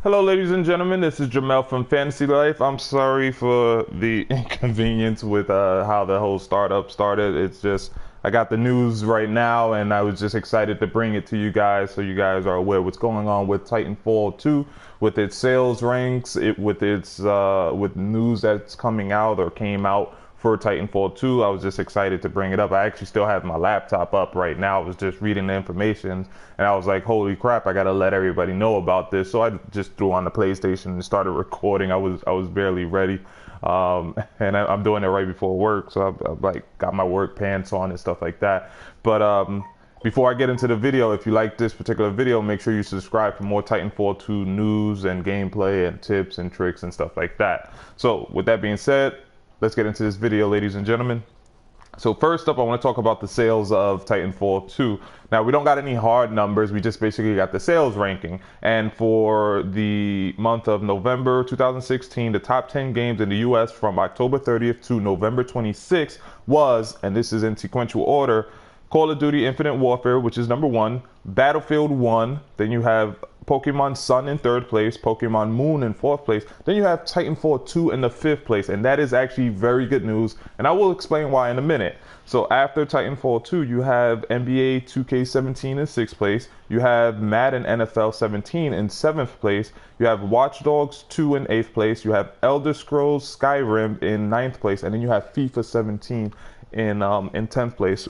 Hello, ladies and gentlemen. This is Jamel from Fantasy Life. I'm sorry for the inconvenience with how the whole startup started. It's just I got the news right now, and I was just excited to bring it to you guys so you guys are aware what's going on with Titanfall 2, with its sales ranks, with news that's coming out or came out for Titanfall 2. I was just excited to bring it up. I actually still have my laptop up right now. I was just reading the information and I was like, holy crap, I gotta let everybody know about this. So I just threw on the PlayStation and started recording. I was barely ready. And I'm doing it right before work. So I've like got my work pants on and stuff like that. But before I get into the video, if you like this particular video, make sure you subscribe for more Titanfall 2 news and gameplay and tips and tricks and stuff like that. So with that being said, let's get into this video, ladies and gentlemen. So first up, I want to talk about the sales of Titanfall 2. Now, we don't got any hard numbers. We just basically got the sales ranking. And for the month of November 2016, the top 10 games in the US from October 30th to November 26th was, and this is in sequential order, Call of Duty Infinite Warfare, which is number 1, Battlefield 1, then you have Pokemon Sun in 3rd place, Pokemon Moon in 4th place, then you have Titanfall 2 in the 5th place, and that is actually very good news, and I will explain why in a minute. So after Titanfall 2, you have NBA 2K17 in 6th place, you have Madden NFL 17 in 7th place, you have Watch Dogs 2 in 8th place, you have Elder Scrolls Skyrim in 9th place, and then you have FIFA 17 in 10th place.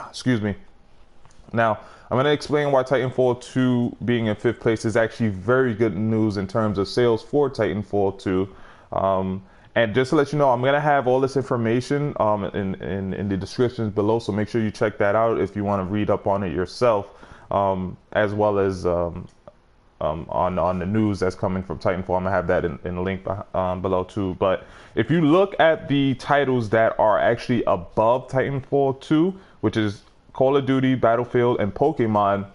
Excuse me. Now, I'm going to explain why Titanfall 2 being in 5th place is actually very good news in terms of sales for Titanfall 2. And just to let you know, I'm going to have all this information in the descriptions below, so make sure you check that out if you want to read up on it yourself, as well as on the news that's coming from Titanfall. I'm going to have that in the link below too. But if you look at the titles that are actually above Titanfall 2, which is Call of Duty, Battlefield, and Pokemon,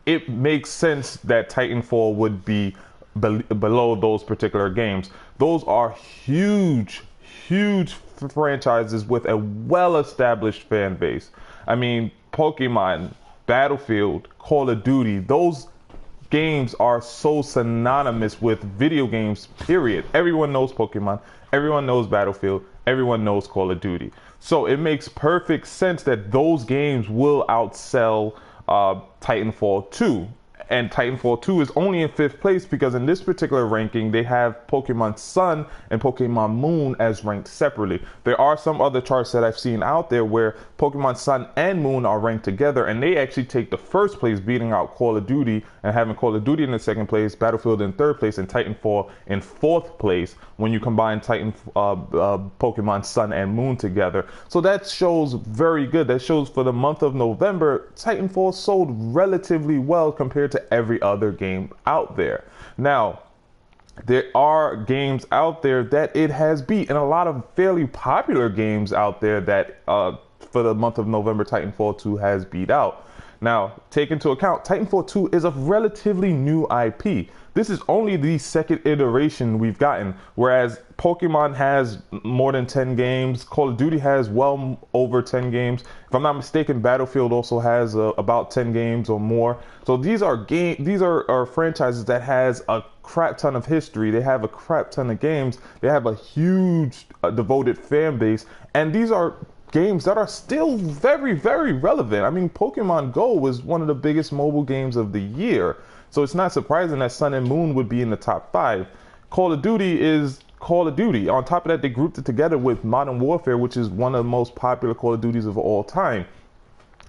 it makes sense that Titanfall would be below those particular games. Those are huge, huge franchises with a well-established fan base. I mean, Pokemon, Battlefield, Call of Duty, those games are so synonymous with video games, period. Everyone knows Pokemon, everyone knows Battlefield, everyone knows Call of Duty. So it makes perfect sense that those games will outsell Titanfall 2. And Titanfall 2 is only in 5th place because in this particular ranking, they have Pokemon Sun and Pokemon Moon as ranked separately. There are some other charts that I've seen out there where Pokemon Sun and Moon are ranked together, and they actually take the 1st place, beating out Call of Duty and having Call of Duty in the 2nd place, Battlefield in 3rd place, and Titanfall in 4th place when you combine Pokemon Sun and Moon together. So that shows very good. That shows for the month of November, Titanfall sold relatively well compared to every other game out there. Now, there are games out there that it has beat, and a lot of fairly popular games out there that for the month of November, Titanfall 2 has beat out. Now, take into account, Titanfall 2 is a relatively new IP. This is only the 2nd iteration we've gotten, whereas Pokemon has more than 10 games, Call of Duty has well over 10 games. If I'm not mistaken, Battlefield also has about 10 games or more. So these are franchises that has a crap ton of history. They have a crap ton of games. They have a huge devoted fan base, and these are games that are still very, very relevant. I mean, Pokemon Go was one of the biggest mobile games of the year. So it's not surprising that Sun and Moon would be in the top 5. Call of Duty is Call of Duty. On top of that, they grouped it together with Modern Warfare, which is one of the most popular Call of Duties of all time.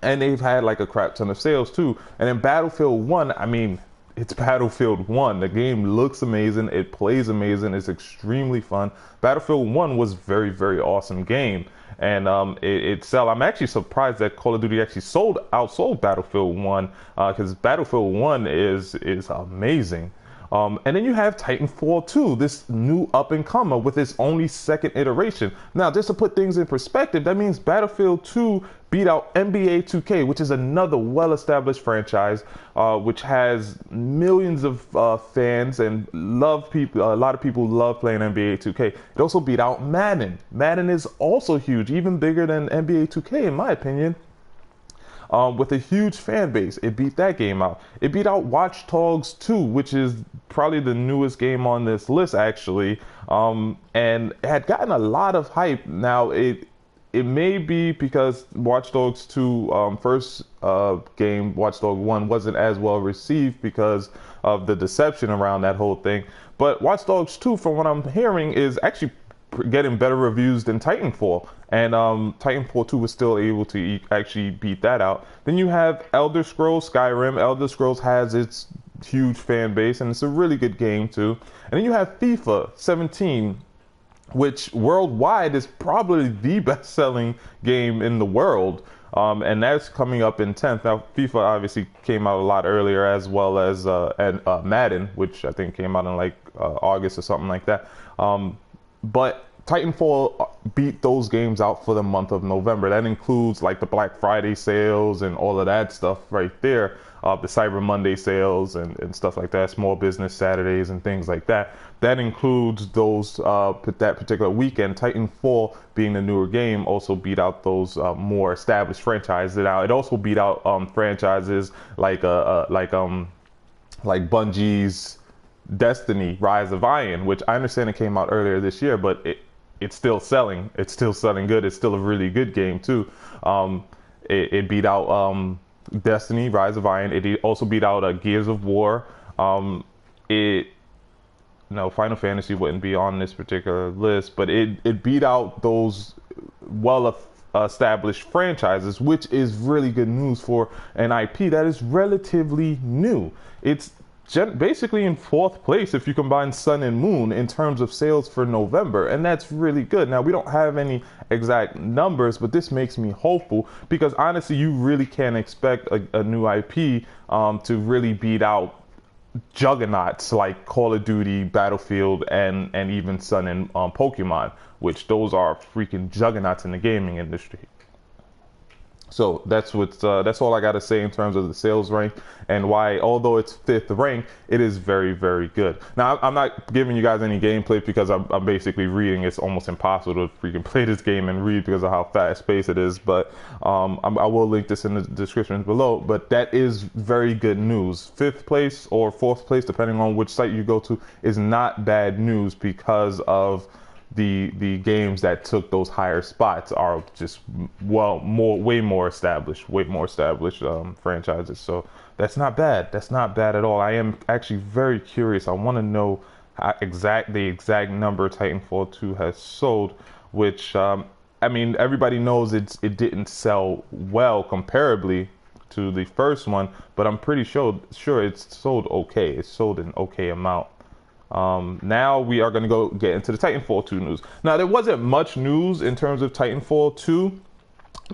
And they've had like a crap ton of sales too. And then Battlefield 1, I mean, it's Battlefield 1. The game looks amazing. It plays amazing. It's extremely fun. Battlefield 1 was very, very awesome game. And it sell. I'm actually surprised that Call of Duty actually outsold Battlefield 1 because Battlefield 1 is amazing. And then you have Titanfall 2, this new up-and-comer with its only 2nd iteration. Now, just to put things in perspective, that means Battlefield 2 beat out NBA 2K, which is another well-established franchise, which has millions of fans and a lot of people love playing NBA 2K. It also beat out Madden. Madden is also huge, even bigger than NBA 2K in my opinion. with a huge fan base. It beat that game out. It beat out Watch Dogs 2, which is probably the newest game on this list, actually, and it had gotten a lot of hype. Now, it may be because Watch Dogs 2 first game, Watch Dogs 1, wasn't as well received because of the deception around that whole thing. But Watch Dogs 2, from what I'm hearing, is actually getting better reviews than Titanfall. And Titanfall 2 was still able to actually beat that out. Then you have Elder Scrolls Skyrim. Elder Scrolls has its huge fan base, and it's a really good game too. And then you have FIFA 17, which worldwide is probably the best-selling game in the world, and that's coming up in 10th. Now, FIFA obviously came out a lot earlier, as well as Madden, which I think came out in like August or something like that. But Titanfall beat those games out for the month of November. That includes like the Black Friday sales and all of that stuff right there. The Cyber Monday sales and stuff like that, Small Business Saturdays and things like that. That includes those that particular weekend. Titanfall, being the newer game, also beat out those more established franchises. Now, it also beat out franchises like Bungie's Destiny: Rise of Iron, which I understand it came out earlier this year, but it's still selling. It's still selling good. It's still a really good game too. It beat out Destiny: Rise of Iron. It also beat out Gears of War. No, Final Fantasy wouldn't be on this particular list, but it beat out those established franchises, which is really good news for an IP that is relatively new. It's basically in fourth place if you combine Sun and Moon in terms of sales for November, and that's really good. Now, we don't have any exact numbers, but this makes me hopeful, because honestly, you really can't expect a new IP to really beat out juggernauts like Call of Duty, Battlefield, and even Sun and Pokemon, which those are freaking juggernauts in the gaming industry. So that's all I got to say in terms of the sales rank, and why, although it's fifth rank, it is very, very good. Now, I'm not giving you guys any gameplay because I'm basically reading. It's almost impossible to freaking play this game and read because of how fast paced it is. But I will link this in the description below. But that is very good news. Fifth place or fourth place, depending on which site you go to, is not bad news, because of the games that took those higher spots are just way more established franchises. So that's not bad. That's not bad at all. I am actually very curious. I want to know the exact number Titanfall 2 has sold, which I mean, everybody knows it didn't sell well comparably to the first one, but I'm pretty sure it's sold okay. It's sold an okay amount. Now we are going to get into the Titanfall 2 news. Now, there wasn't much news in terms of Titanfall 2,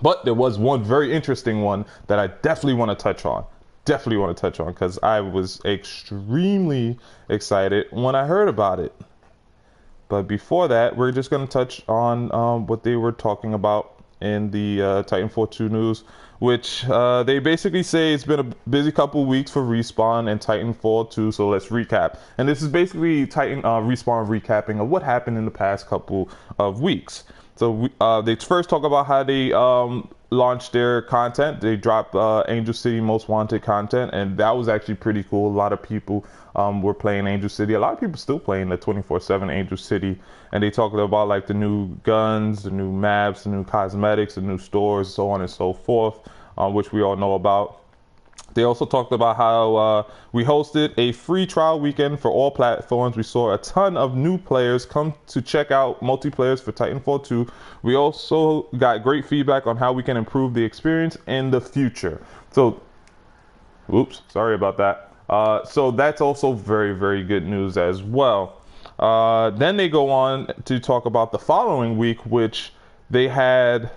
but there was one very interesting one that I definitely want to touch on. Because I was extremely excited when I heard about it. But before that, we're just going to touch on what they were talking about in the Titanfall 2 news, which they basically say it's been a busy couple weeks for Respawn and Titanfall 2, so let's recap. And this is basically Respawn recapping of what happened in the past couple of weeks. So they first talk about how they launched their content. They dropped Angel City Most Wanted content, and that was actually pretty cool. A lot of people were playing Angel City. A lot of people still playing the 24/7 Angel City, and they talked about like the new guns, the new maps, the new cosmetics, the new stores, so on and so forth, which we all know about. They also talked about how we hosted a free trial weekend for all platforms. We saw a ton of new players come to check out multiplayers for Titanfall 2. We also got great feedback on how we can improve the experience in the future. So, oops, sorry about that. So that's also very, very good news as well. Then they go on to talk about the following week, which they had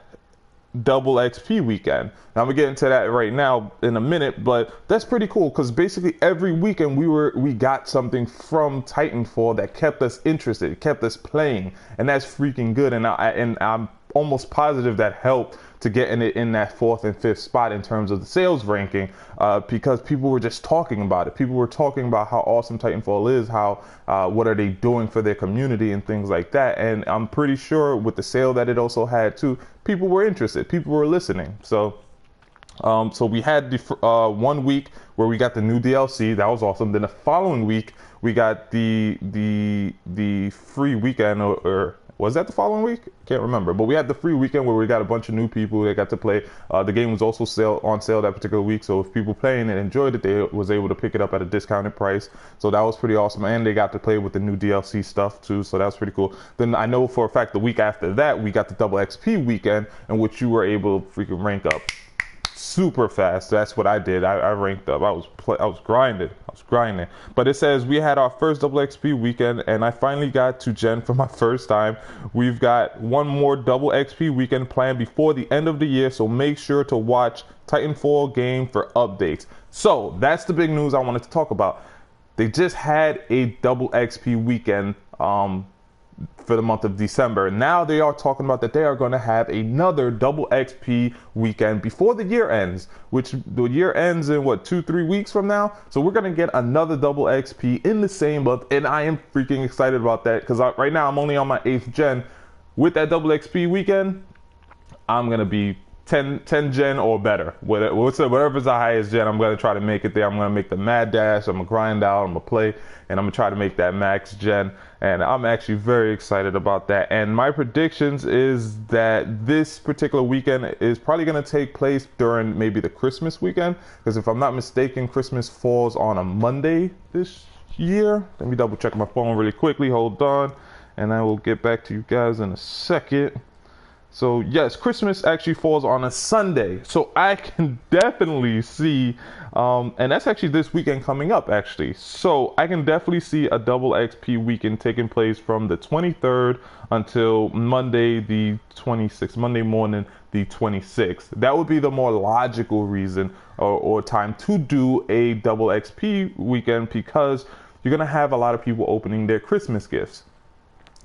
double XP weekend. Now, I'm gonna get into that right now in a minute, but that's pretty cool, because basically every weekend we got something from Titanfall that kept us interested, kept us playing, and that's freaking good. And I'm almost positive that helped to get in that fourth and fifth spot in terms of the sales ranking, because people were just talking about it. People were talking about how awesome Titanfall is, how what are they doing for their community and things like that. And I'm pretty sure with the sale that it also had too, people were interested, people were listening. So So we had the 1 week where we got the new DLC. That was awesome. Then the following week we got the free weekend, or was that the following week? Can't remember. But we had the free weekend where we got a bunch of new people that got to play. The game was also on sale that particular week. So if people playing it enjoyed it, they was able to pick it up at a discounted price. So that was pretty awesome. And they got to play with the new DLC stuff too. So that was pretty cool. Then I know for a fact the week after that, we got the double XP weekend in which you were able to freaking rank up super fast. That's what I did. I ranked up. I was grinding. But it says we had our first double XP weekend, and I finally got to Gen for my first time. We've got one more double XP weekend planned before the end of the year, so make sure to watch Titanfall game for updates. So that's the big news I wanted to talk about. They just had a double XP weekend for the month of December. Now they are talking about that they are going to have another double XP weekend before the year ends, which the year ends in what, 2-3 weeks from now. So we're going to get another double XP in the same month, and I am freaking excited about that because right now I'm only on my 8th gen. With that double XP weekend, I'm going to be 10 gen or better. Whatever's the highest gen, I'm going to try to make it there. I'm going to make the mad dash. I'm going to grind out. I'm going to play, and I'm going to try to make that max gen. And I'm actually very excited about that. And my predictions is that this particular weekend is probably going to take place during maybe the Christmas weekend. Because if I'm not mistaken, Christmas falls on a Monday this year. Let me double check my phone really quickly. Hold on. And I will get back to you guys in a second. So yes, Christmas actually falls on a Sunday. So I can definitely see, and that's actually this weekend coming up actually. So I can definitely see a double XP weekend taking place from the 23rd until Monday the 26th, Monday morning the 26th. That would be the more logical reason or time to do a double XP weekend, because you're going to have a lot of people opening their Christmas gifts.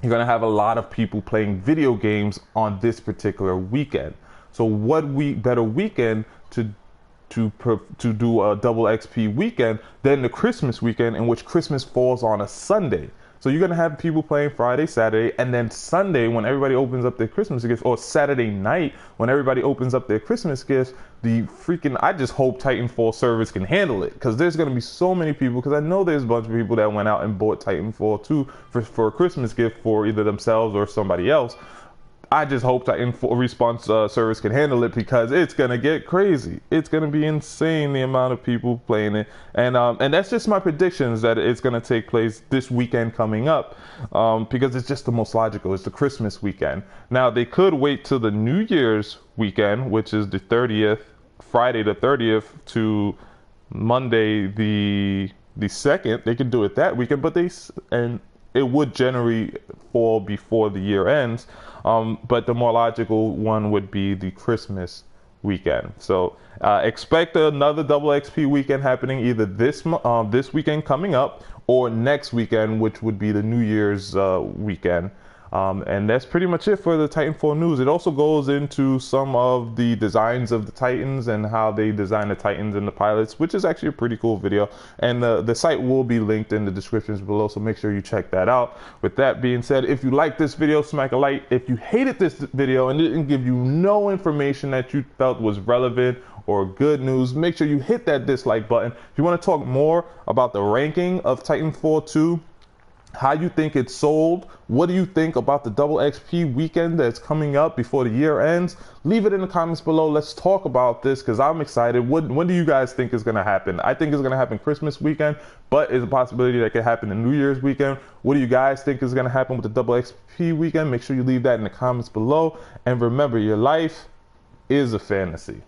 You're going to have a lot of people playing video games on this particular weekend. So what better weekend to do a double XP weekend than the Christmas weekend, in which Christmas falls on a Sunday. So you're going to have people playing Friday, Saturday, and then Sunday when everybody opens up their Christmas gifts, or Saturday night when everybody opens up their Christmas gifts. I just hope Titanfall servers can handle it, because there's going to be so many people, because I know there's a bunch of people that went out and bought Titanfall 2 for a Christmas gift for either themselves or somebody else. I just hope Titanfall response service can handle it, because it's gonna get crazy. It's gonna be insane the amount of people playing it, and that's just my predictions that it's gonna take place this weekend coming up, because it's just the most logical. It's the Christmas weekend. Now they could wait till the New Year's weekend, which is the 30th, Friday the 30th to Monday the 2nd. They could do it that weekend, but it would generally fall before the year ends. But the more logical one would be the Christmas weekend. So expect another double XP weekend happening either this weekend coming up or next weekend, which would be the New Year's weekend. And that's pretty much it for the Titanfall news. It also goes into some of the designs of the Titans and how they design the Titans and the pilots, which is actually a pretty cool video. And the site will be linked in the descriptions below, so make sure you check that out. With that being said, if you liked this video, smack a like. If you hated this video and it didn't give you no information that you felt was relevant or good news, make sure you hit that dislike button. If you want to talk more about the ranking of Titanfall 2, how you think it's sold, what do you think about the double XP weekend that's coming up before the year ends, leave it in the comments below. Let's talk about this, because I'm excited. When do you guys think is going to happen? I think it's going to happen Christmas weekend, but it's a possibility that could happen in New Year's weekend. What do you guys think is going to happen with the double XP weekend? Make sure you leave that in the comments below. And remember, your life is a fantasy.